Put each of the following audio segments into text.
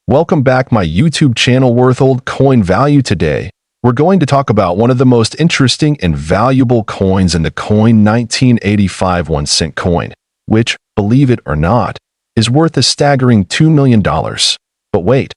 Welcome back my YouTube channel Worth Old Coin Value. Today, we're going to talk about one of the most interesting and valuable coins in the coin 1985 1-cent coin, which, believe it or not, is worth a staggering $2 million. But wait,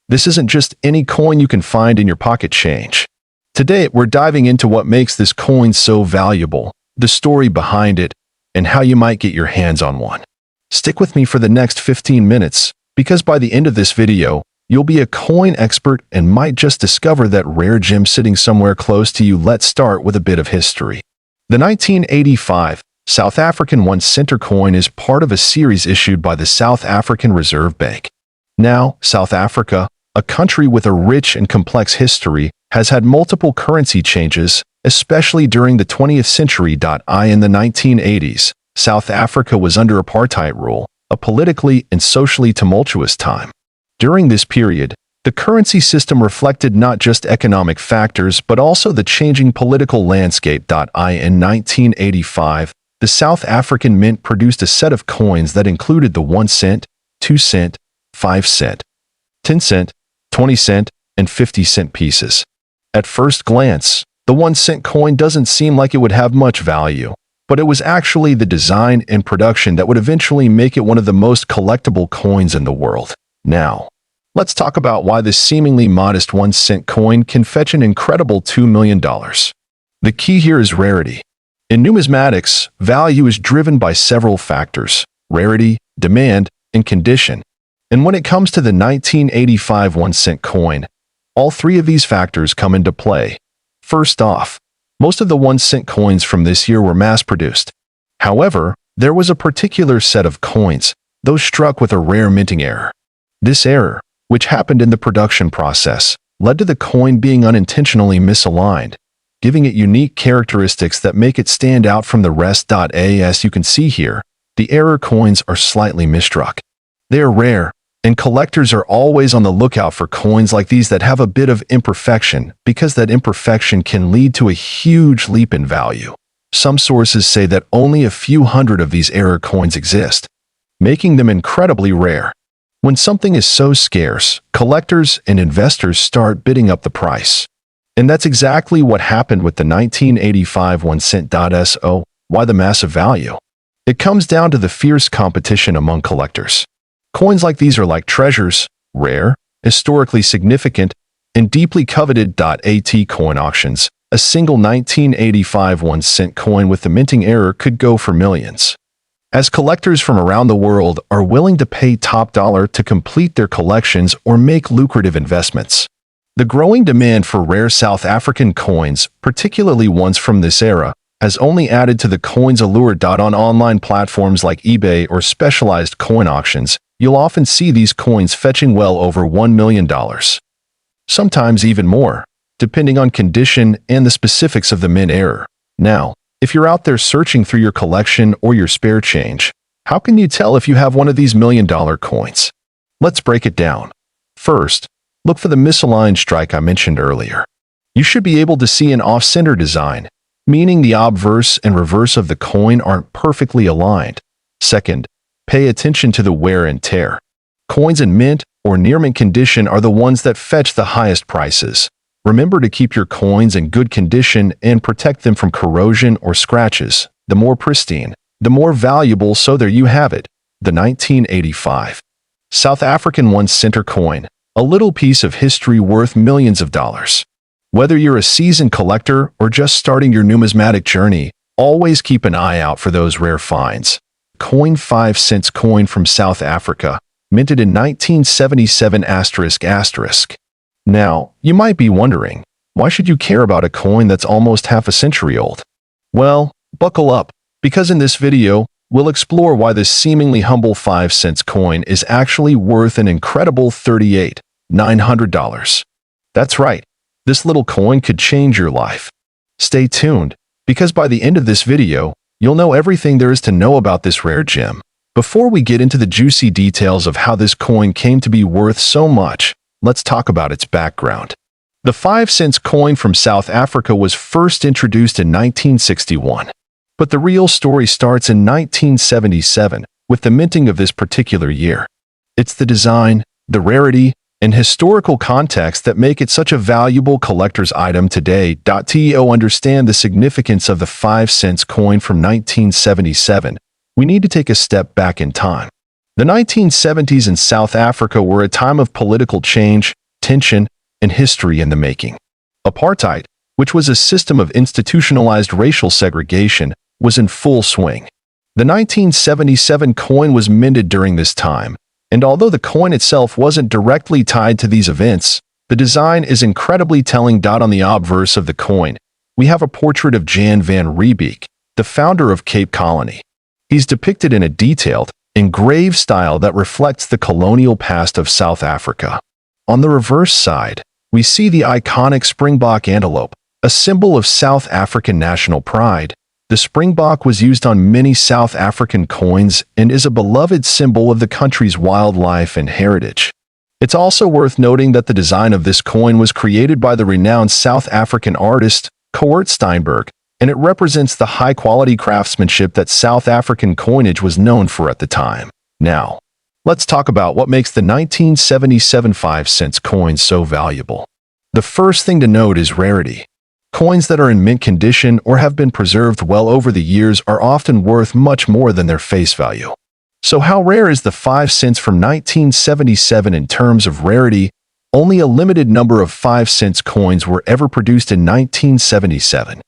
this isn't just any coin you can find in your pocket change. Today, we're diving into what makes this coin so valuable, the story behind it, and how you might get your hands on one. Stick with me for the next 15 minutes, because by the end of this video, you'll be a coin expert and might just discover that rare gem sitting somewhere close to you. Let's start with a bit of history. The 1985 South African 1-cent coin is part of a series issued by the South African Reserve Bank. Now, South Africa, a country with a rich and complex history, has had multiple currency changes, especially during the 20th century. In the 1980s, South Africa was under apartheid rule, a politically and socially tumultuous time. During this period, the currency system reflected not just economic factors but also the changing political landscape. In 1985, the South African Mint produced a set of coins that included the 1 cent, 2 cent, 5 cent, 10 cent, 20 cent, and 50 cent pieces. At first glance, the 1-cent coin doesn't seem like it would have much value, but it was actually the design and production that would eventually make it one of the most collectible coins in the world. Now, let's talk about why this seemingly modest 1-cent coin can fetch an incredible $2 million. The key here is rarity. In numismatics, value is driven by several factors: rarity, demand, and condition. And when it comes to the 1985 1-cent coin, all three of these factors come into play. First off, most of the 1-cent coins from this year were mass-produced. However, there was a particular set of coins, those struck with a rare minting error. This error, which happened in the production process, led to the coin being unintentionally misaligned, giving it unique characteristics that make it stand out from the rest. As you can see here, the error coins are slightly misstruck. They are rare, and collectors are always on the lookout for coins like these that have a bit of imperfection, because that imperfection can lead to a huge leap in value. Some sources say that only a few hundred of these error coins exist, making them incredibly rare. When something is so scarce, collectors and investors start bidding up the price. And that's exactly what happened with the 1985 1-cent. So, why the massive value? It comes down to the fierce competition among collectors. Coins like these are like treasures, rare, historically significant, and deeply coveted. At coin auctions, a single 1985 1-cent coin with the minting error could go for millions. As collectors from around the world are willing to pay top dollar to complete their collections or make lucrative investments. The growing demand for rare South African coins, particularly ones from this era, has only added to the coin's allure. On online platforms like eBay or specialized coin auctions, you'll often see these coins fetching well over $1 million. Sometimes even more, depending on condition and the specifics of the mint error. Now, if you're out there searching through your collection or your spare change, how can you tell if you have one of these $1 million coins? Let's break it down. First, look for the misaligned strike I mentioned earlier. You should be able to see an off-center design, meaning the obverse and reverse of the coin aren't perfectly aligned. Second, pay attention to the wear and tear. Coins in mint or near mint condition are the ones that fetch the highest prices. Remember to keep your coins in good condition and protect them from corrosion or scratches. The more pristine, the more valuable. So there you have it, the 1985 South African 1-cent coin, a little piece of history worth millions of dollars. Whether you're a seasoned collector or just starting your numismatic journey, always keep an eye out for those rare finds. Coin 5 cents coin from South Africa, minted in 1977 ***. Now, you might be wondering, why should you care about a coin that's almost half a century old? Well, buckle up, because in this video, we'll explore why this seemingly humble 5 cents coin is actually worth an incredible $38,900. That's right, this little coin could change your life. Stay tuned, because by the end of this video, you'll know everything there is to know about this rare gem. Before we get into the juicy details of how this coin came to be worth so much, let's talk about its background. The 5 cents coin from South Africa was first introduced in 1961. But the real story starts in 1977, with the minting of this particular year. It's the design, the rarity, and historical context that make it such a valuable collector's item today. To understand the significance of the 5-cent coin from 1977, we need to take a step back in time. The 1970s in South Africa were a time of political change, tension, and history in the making. Apartheid, which was a system of institutionalized racial segregation, was in full swing. The 1977 coin was minted during this time, and although the coin itself wasn't directly tied to these events, the design is incredibly telling. On the obverse of the coin, we have a portrait of Jan van Riebeeck, the founder of Cape Colony. He's depicted in a detailed, engraved style that reflects the colonial past of South Africa. On the reverse side, we see the iconic springbok antelope, a symbol of South African national pride. The springbok was used on many South African coins and is a beloved symbol of the country's wildlife and heritage. It's also worth noting that the design of this coin was created by the renowned South African artist, Coert Steinberg, and it represents the high-quality craftsmanship that South African coinage was known for at the time. Now, let's talk about what makes the 1977 5-cent coin so valuable. The first thing to note is rarity. Coins that are in mint condition or have been preserved well over the years are often worth much more than their face value. So how rare is the 5 cents from 1977 in terms of rarity? Only a limited number of 5-cent coins were ever produced in 1977.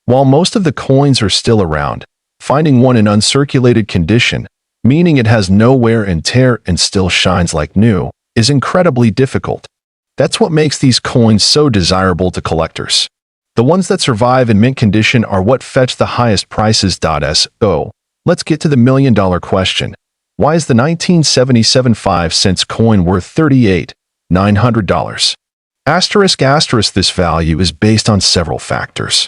While most of the coins are still around, finding one in uncirculated condition, meaning it has no wear and tear and still shines like new, is incredibly difficult. That's what makes these coins so desirable to collectors. The ones that survive in mint condition are what fetch the highest prices. So, let's get to the million-dollar question. Why is the 1977 5-cent coin worth $38,900? This value is based on several factors.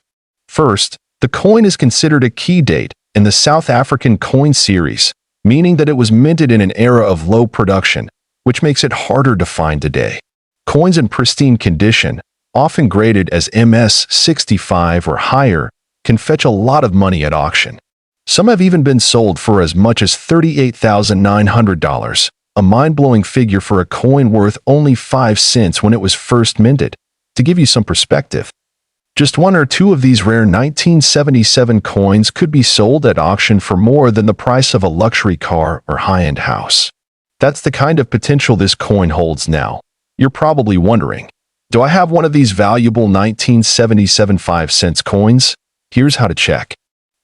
First, the coin is considered a key date in the South African coin series, meaning that it was minted in an era of low production, which makes it harder to find today. Coins in pristine condition, often graded as MS65 or higher, can fetch a lot of money at auction. Some have even been sold for as much as $38,900, a mind-blowing figure for a coin worth only 5 cents when it was first minted. To give you some perspective, just one or two of these rare 1977 coins could be sold at auction for more than the price of a luxury car or high-end house. That's the kind of potential this coin holds now. You're probably wondering, do I have one of these valuable 1977 5-cent coins? Here's how to check.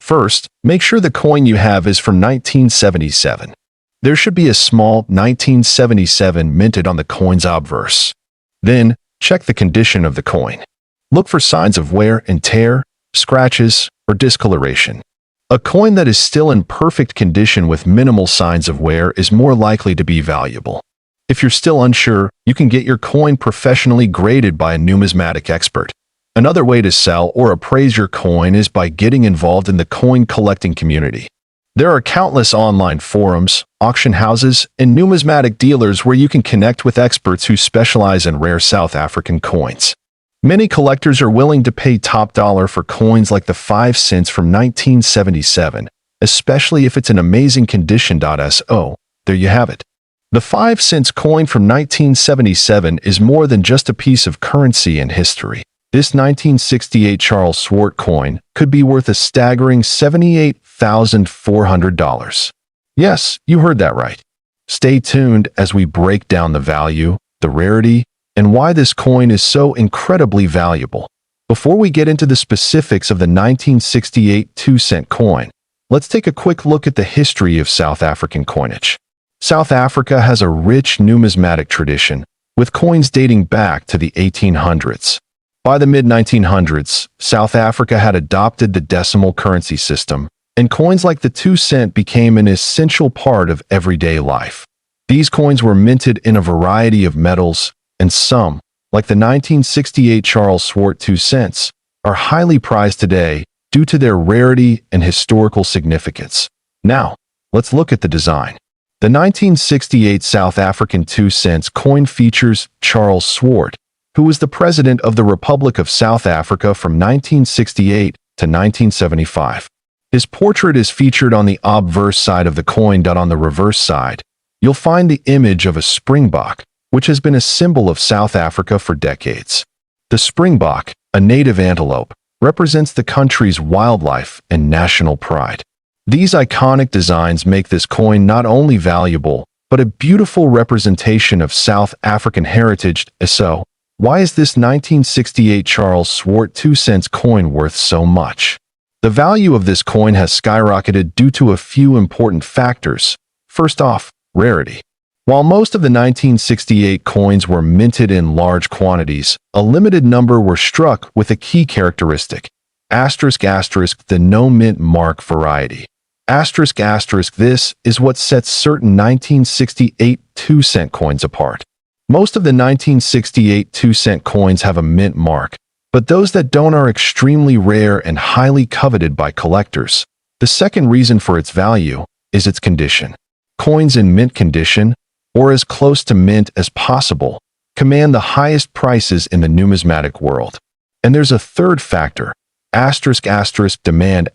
First, make sure the coin you have is from 1977. There should be a small 1977 minted on the coin's obverse. Then, check the condition of the coin. Look for signs of wear and tear, scratches, or discoloration. A coin that is still in perfect condition with minimal signs of wear is more likely to be valuable. If you're still unsure, you can get your coin professionally graded by a numismatic expert. Another way to sell or appraise your coin is by getting involved in the coin collecting community. There are countless online forums, auction houses, and numismatic dealers where you can connect with experts who specialize in rare South African coins. Many collectors are willing to pay top dollar for coins like the 5 cents from 1977, especially if it's in amazing condition. So, there you have it. The 5 cents coin from 1977 is more than just a piece of currency and history. This 1968 Charles Swart coin could be worth a staggering $78,400. Yes, you heard that right. Stay tuned as we break down the value, the rarity, and why this coin is so incredibly valuable. Before we get into the specifics of the 1968 2-cent coin, let's take a quick look at the history of South African coinage. South Africa has a rich numismatic tradition, with coins dating back to the 1800s. By the mid-1900s, South Africa had adopted the decimal currency system, and coins like the 2-cent became an essential part of everyday life. These coins were minted in a variety of metals, and some, like the 1968 Charles Swart 2 cents, are highly prized today due to their rarity and historical significance. Now, let's look at the design. The 1968 South African 2 cents coin features Charles Swart, who was the president of the Republic of South Africa from 1968 to 1975. His portrait is featured on the obverse side of the coin. On the reverse side, you'll find the image of a springbok, which has been a symbol of South Africa for decades. The springbok, a native antelope, represents the country's wildlife and national pride. These iconic designs make this coin not only valuable, but a beautiful representation of South African heritage. So, why is this 1968 Charles Swart 2-cent coin worth so much? The value of this coin has skyrocketed due to a few important factors. First off, rarity. While most of the 1968 coins were minted in large quantities, a limited number were struck with a key characteristic. The no mint mark variety. This is what sets certain 1968 2-cent coins apart. Most of the 1968 2-cent coins have a mint mark, but those that don't are extremely rare and highly coveted by collectors. The second reason for its value is its condition. Coins in mint condition, or as close to mint as possible, command the highest prices in the numismatic world. And there's a third factor, demand.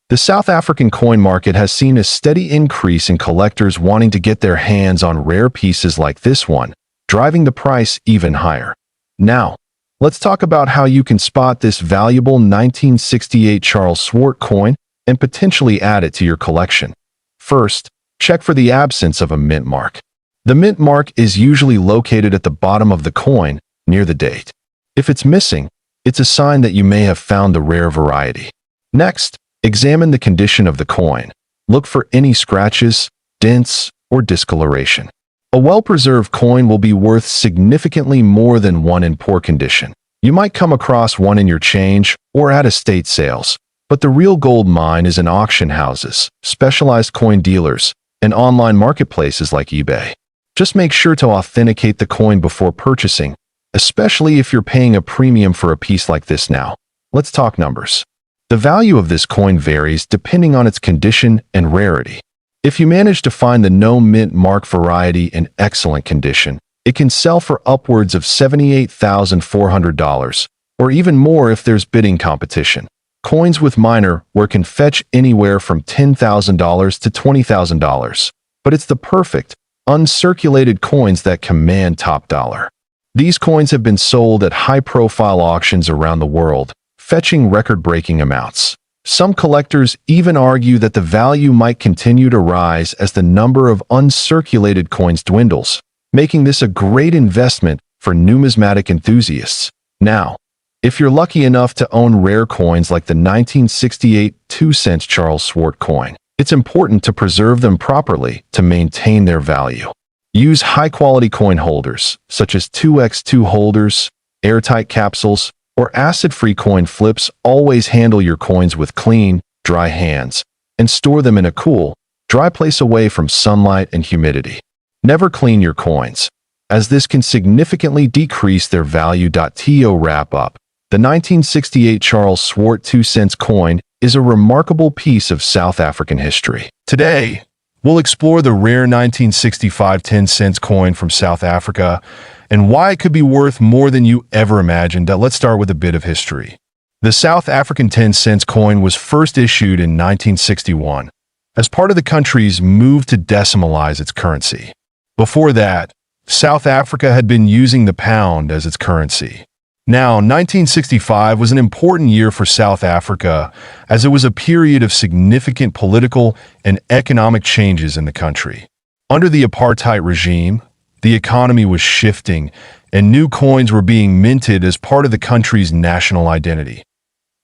The South African coin market has seen a steady increase in collectors wanting to get their hands on rare pieces like this one, driving the price even higher. Now, let's talk about how you can spot this valuable 1968 Charles Swart coin and potentially add it to your collection. First, check for the absence of a mint mark. The mint mark is usually located at the bottom of the coin, near the date. If it's missing, it's a sign that you may have found the rare variety. Next, examine the condition of the coin. Look for any scratches, dents, or discoloration. A well-preserved coin will be worth significantly more than one in poor condition. You might come across one in your change or at estate sales, but the real gold mine is in auction houses, specialized coin dealers, and online marketplaces like eBay. Just make sure to authenticate the coin before purchasing, especially if you're paying a premium for a piece like this now. Let's talk numbers. The value of this coin varies depending on its condition and rarity. If you manage to find the no mint mark variety in excellent condition, it can sell for upwards of $78,400, or even more if there's bidding competition. Coins with minor wear can fetch anywhere from $10,000 to $20,000, but it's the perfect, uncirculated coins that command top dollar. These coins have been sold at high-profile auctions around the world, fetching record-breaking amounts. Some collectors even argue that the value might continue to rise as the number of uncirculated coins dwindles, making this a great investment for numismatic enthusiasts. Now, if you're lucky enough to own rare coins like the 1968 2-cent Charles Swart coin, it's important to preserve them properly to maintain their value. Use high-quality coin holders, such as 2x2 holders, airtight capsules, or acid-free coin flips. Always handle your coins with clean, dry hands, and store them in a cool, dry place away from sunlight and humidity. Never clean your coins, as this can significantly decrease their value. To wrap up, the 1968 Charles Swart 2-cent coin is a remarkable piece of South African history. Today, we'll explore the rare 1965 10-cent coin from South Africa and why it could be worth more than you ever imagined. Let's start with a bit of history. The South African 10-cent coin was first issued in 1961 as part of the country's move to decimalize its currency. Before that, South Africa had been using the pound as its currency. Now, 1965 was an important year for South Africa as it was a period of significant political and economic changes in the country. Under the apartheid regime, the economy was shifting and new coins were being minted as part of the country's national identity.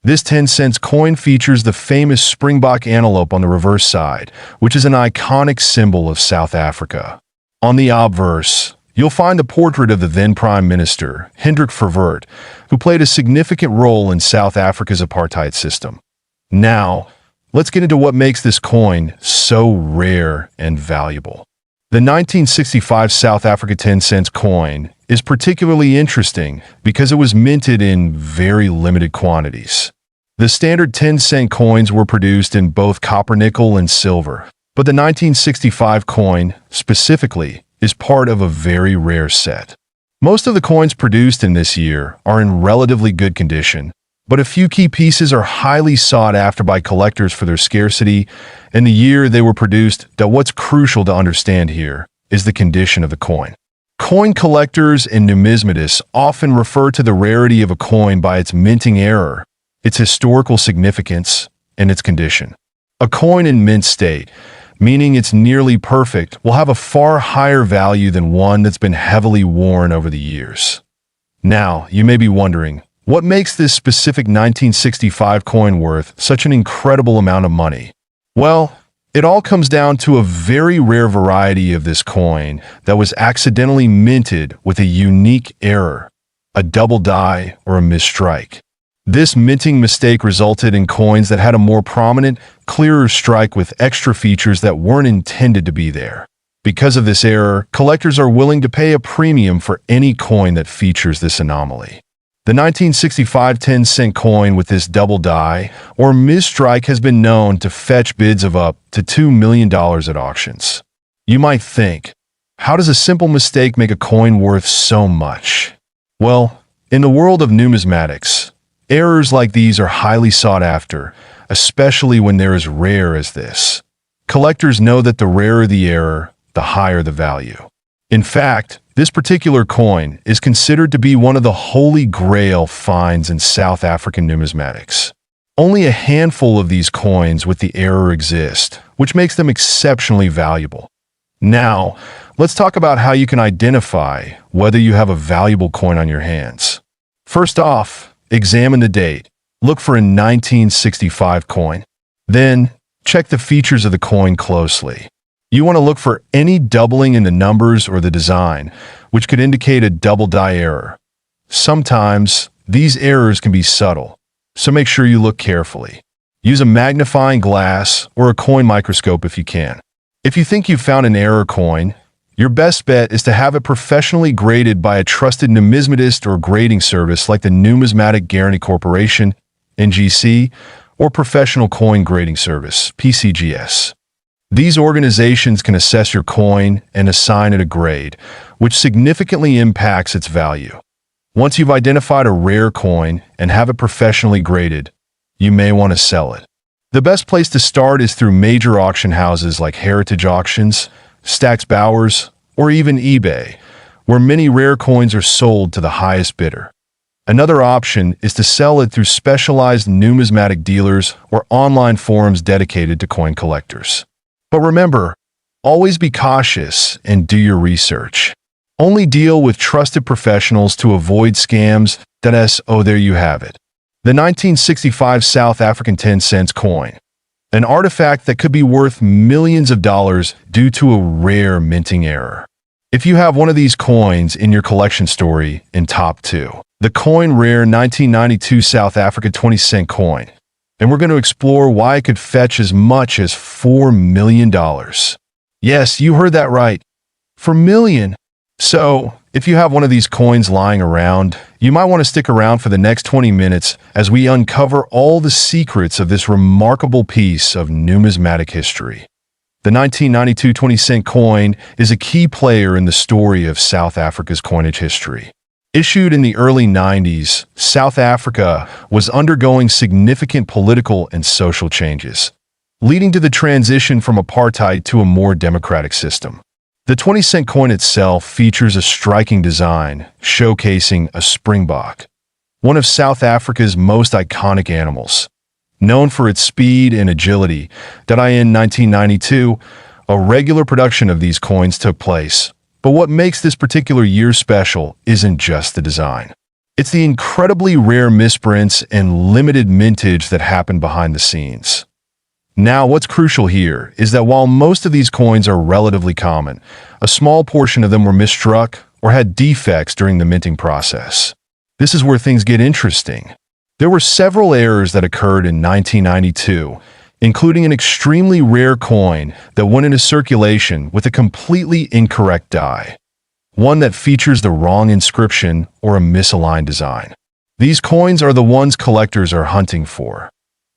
This 10-cent coin features the famous springbok antelope on the reverse side, which is an iconic symbol of South Africa. On the obverse, you'll find the portrait of the then Prime Minister, Hendrik Verwoerd, who played a significant role in South Africa's apartheid system. Now, let's get into what makes this coin so rare and valuable. The 1965 South Africa 10-cent coin is particularly interesting because it was minted in very limited quantities. The standard 10-cent coins were produced in both copper, nickel, and silver, but the 1965 coin, specifically, is part of a very rare set. Most of the coins produced in this year are in relatively good condition, but a few key pieces are highly sought after by collectors for their scarcity and the year they were produced. What's crucial to understand here is the condition of the coin. Coin collectors and numismatists often refer to the rarity of a coin by its minting error, its historical significance, and its condition. A coin in mint state, meaning it's nearly perfect, will have a far higher value than one that's been heavily worn over the years. Now, you may be wondering, what makes this specific 1965 coin worth such an incredible amount of money? Well, it all comes down to a very rare variety of this coin that was accidentally minted with a unique error, a double die or a misstrike. This minting mistake resulted in coins that had a more prominent, clearer strike with extra features that weren't intended to be there. Because of this error, collectors are willing to pay a premium for any coin that features this anomaly. The 1965 10-cent coin with this double die or misstrike has been known to fetch bids of up to $2 million at auctions. You might think, how does a simple mistake make a coin worth so much? Well, in the world of numismatics, errors like these are highly sought after, especially when they're as rare as this. Collectors know that the rarer the error, the higher the value. In fact, this particular coin is considered to be one of the holy grail finds in South African numismatics. Only a handful of these coins with the error exist, which makes them exceptionally valuable. Now, let's talk about how you can identify whether you have a valuable coin on your hands. First off, examine the date. Look for a 1965 coin. Then, check the features of the coin closely. You want to look for any doubling in the numbers or the design, which could indicate a double die error. Sometimes, these errors can be subtle, so make sure you look carefully. Use a magnifying glass or a coin microscope if you can. If you think you've found an error coin, your best bet is to have it professionally graded by a trusted numismatist or grading service like the Numismatic Guarantee Corporation, NGC, or Professional Coin Grading Service, PCGS. These organizations can assess your coin and assign it a grade, which significantly impacts its value. Once you've identified a rare coin and have it professionally graded, you may want to sell it. The best place to start is through major auction houses like Heritage Auctions, Stax Bowers, or even eBay, where many rare coins are sold to the highest bidder. Another option is to sell it through specialized numismatic dealers or online forums dedicated to coin collectors. But remember, always be cautious and do your research. Only deal with trusted professionals to avoid scams. Oh, there you have it. The 1965 South African 10-cent coin. An artifact that could be worth millions of dollars due to a rare minting error. If you have one of these coins in your collection story in top 2, the coin rare 1992 South Africa 20-cent coin. And we're going to explore why it could fetch as much as $4 million. Yes, you heard that right. $4 million. So, if you have one of these coins lying around, you might want to stick around for the next 20 minutes as we uncover all the secrets of this remarkable piece of numismatic history. The 1992 20-cent coin is a key player in the story of South Africa's coinage history. Issued in the early 90s, South Africa was undergoing significant political and social changes, leading to the transition from apartheid to a more democratic system. The 20-cent coin itself features a striking design, showcasing a springbok, one of South Africa's most iconic animals. Known for its speed and agility, in 1992, a regular production of these coins took place. But what makes this particular year special isn't just the design. It's the incredibly rare misprints and limited mintage that happen behind the scenes. Now, what's crucial here is that while most of these coins are relatively common, a small portion of them were misstruck or had defects during the minting process. This is where things get interesting. There were several errors that occurred in 1992, including an extremely rare coin that went into circulation with a completely incorrect die, one that features the wrong inscription or a misaligned design. These coins are the ones collectors are hunting for.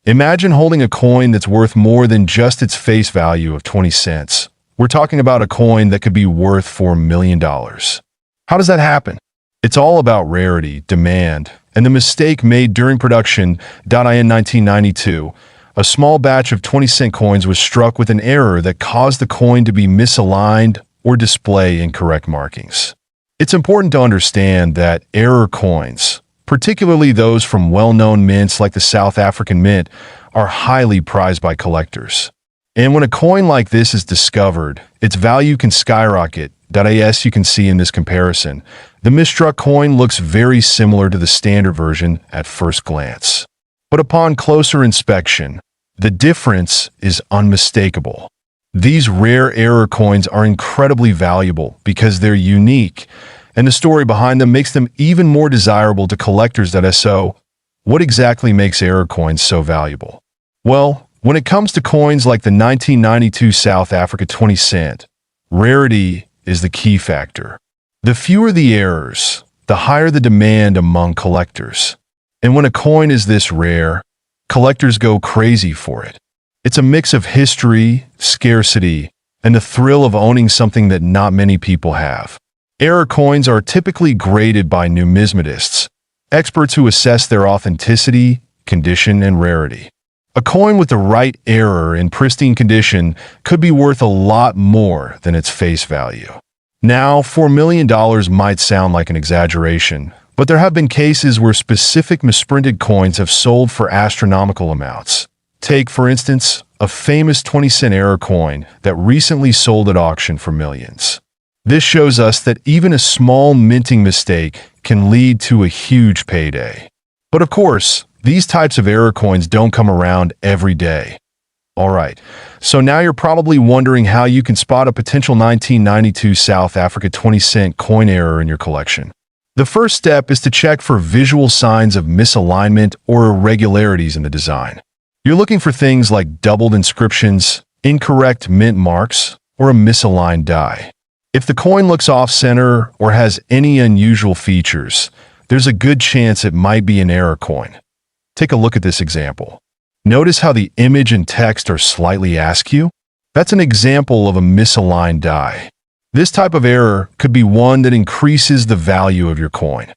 Imagine holding a coin that's worth more than just its face value of 20 cents. We're talking about a coin that could be worth $4 million. How does that happen? It's all about rarity, demand, and the mistake made during production. In 1992, a small batch of 20-cent coins was struck with an error that caused the coin to be misaligned or display incorrect markings. It's important to understand that error coins, particularly those from well-known mints like the South African Mint, are highly prized by collectors. And when a coin like this is discovered, its value can skyrocket. As you can see in this comparison, the misstruck coin looks very similar to the standard version at first glance. But upon closer inspection, the difference is unmistakable. These rare error coins are incredibly valuable because they're unique, and the story behind them makes them even more desirable to collectors. So, what exactly makes error coins so valuable? Well, when it comes to coins like the 1992 South Africa 20 cent, rarity is the key factor. The fewer the errors, the higher the demand among collectors. And when a coin is this rare, collectors go crazy for it. It's a mix of history, scarcity, and the thrill of owning something that not many people have. Error coins are typically graded by numismatists, experts who assess their authenticity, condition, and rarity. A coin with the right error in pristine condition could be worth a lot more than its face value. Now, $4 million might sound like an exaggeration, but there have been cases where specific misprinted coins have sold for astronomical amounts. Take, for instance, a famous 20-cent error coin that recently sold at auction for millions. This shows us that even a small minting mistake can lead to a huge payday. But of course, these types of error coins don't come around every day. Alright, so now you're probably wondering how you can spot a potential 1992 South Africa 20-cent coin error in your collection. The first step is to check for visual signs of misalignment or irregularities in the design. You're looking for things like doubled inscriptions, incorrect mint marks, or a misaligned die. If the coin looks off-center or has any unusual features, there's a good chance it might be an error coin. Take a look at this example. Notice how the image and text are slightly askew? That's an example of a misaligned die. This type of error could be one that increases the value of your coin.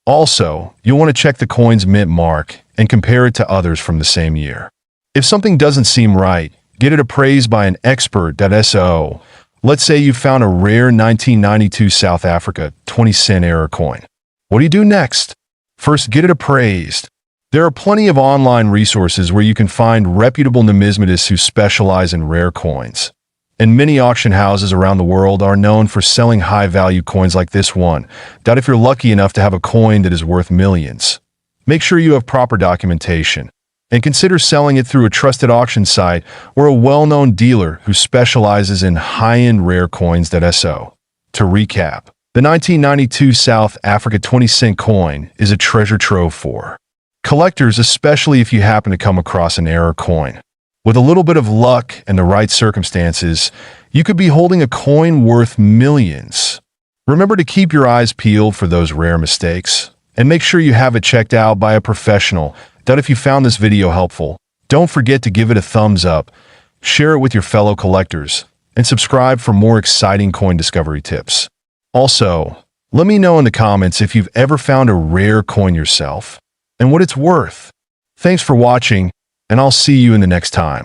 Also, you'll want to check the coin's mint mark and compare it to others from the same year. If something doesn't seem right, get it appraised by an expert. So, let's say you found a rare 1992 South Africa 20-cent error coin. What do you do next? First, get it appraised. There are plenty of online resources where you can find reputable numismatists who specialize in rare coins. And many auction houses around the world are known for selling high-value coins like this one. If you're lucky enough to have a coin that is worth millions, make sure you have proper documentation, and consider selling it through a trusted auction site or a well-known dealer who specializes in high-end rare coins. So, to recap, the 1992 South Africa 20-cent coin is a treasure trove for collectors, especially if you happen to come across an error coin. With a little bit of luck and the right circumstances, you could be holding a coin worth millions. Remember to keep your eyes peeled for those rare mistakes, and make sure you have it checked out by a professional. If you found this video helpful, don't forget to give it a thumbs up, share it with your fellow collectors, and subscribe for more exciting coin discovery tips. Also, let me know in the comments if you've ever found a rare coin yourself and what it's worth. Thanks for watching, and I'll see you in the next time.